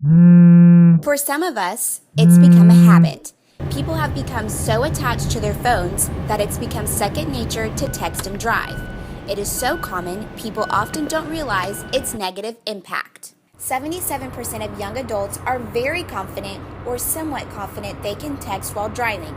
For some of us, it's become a habit. People have become so attached to their phones that it's become second nature to text and drive. It is so common, people often don't realize its negative impact. 77% of young adults are very confident or somewhat confident they can text while driving.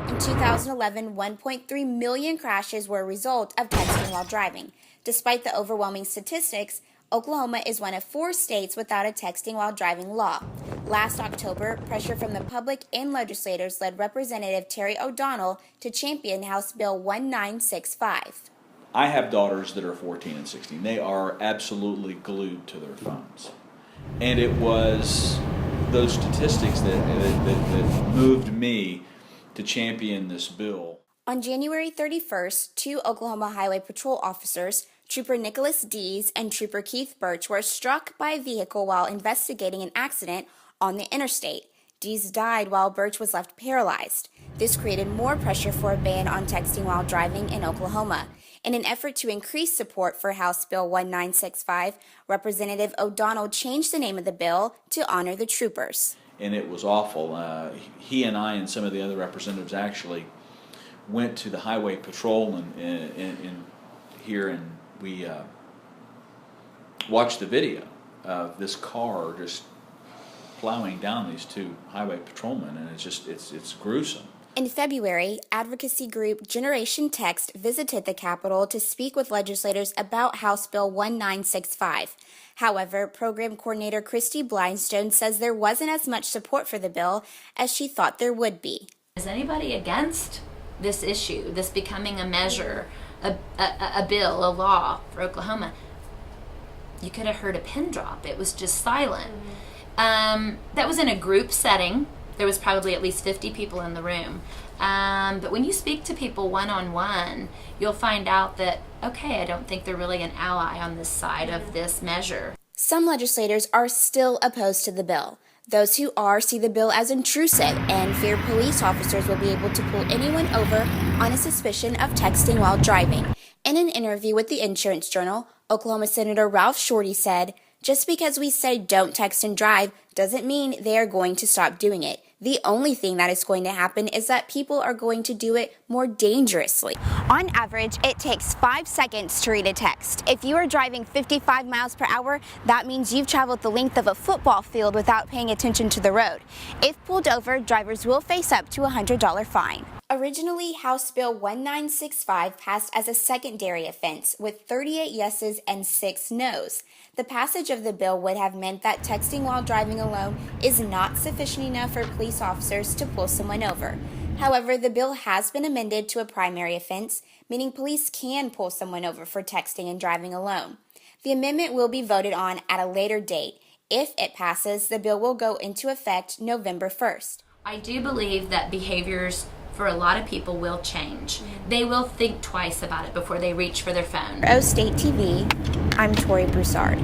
In 2011, 1.3 million crashes were a result of texting while driving. Despite the overwhelming statistics, Oklahoma is one of 4 states without a texting while driving law. Last October, pressure from the public and legislators led Representative Terry O'Donnell to champion House Bill 1965. I have daughters that are 14 and 16. They are absolutely glued to their phones. And it was those statistics that moved me to champion this bill. On January 31st, 2 Oklahoma Highway Patrol officers, Trooper Nicholas Dees and Trooper Keith Birch, were struck by a vehicle while investigating an accident on the interstate. Dees died while Birch was left paralyzed. This created more pressure for a ban on texting while driving in Oklahoma. In an effort to increase support for House Bill 1965, Representative O'Donnell changed the name of the bill to honor the troopers. And it was awful. He and I and some of the other representatives actually went to the highway patrol in here, and we watched the video of this car just plowing down these 2 highway patrolmen, and it's gruesome. In February, advocacy group Generation Text visited the Capitol to speak with legislators about House Bill 1965. However, program coordinator Christy Blindstone says there wasn't as much support for the bill as she thought there would be. Is anybody against this issue, this becoming a measure, a bill, a law for Oklahoma? You could have heard a pin drop. It was just silent. That was in a group setting. There was probably at least 50 people in the room. But when you speak to people one-on-one, you'll find out that, okay, I don't think they're really an ally on this side of this measure. Some legislators are still opposed to the bill. Those who are see the bill as intrusive and fear police officers will be able to pull anyone over on a suspicion of texting while driving. In an interview with the Insurance Journal, Oklahoma Senator Ralph Shorty said, "Just because we say don't text and drive doesn't mean they are going to stop doing it. The only thing that is going to happen is that people are going to do it more dangerously." On average, it takes 5 seconds to read a text. If you are driving 55 miles per hour, that means you've traveled the length of a football field without paying attention to the road. If pulled over, drivers will face up to a $100 fine. Originally, House Bill 1965 passed as a secondary offense with 38 yeses and 6 noes. The passage of the bill would have meant that texting while driving alone is not sufficient enough for police officers to pull someone over. However, the bill has been amended to a primary offense, meaning police can pull someone over for texting and driving alone. The amendment will be voted on at a later date. If it passes, the bill will go into effect November 1st. I do believe that behaviors for a lot of people will change. They will think twice about it before they reach for their phone. For O State TV, I'm Tori Broussard.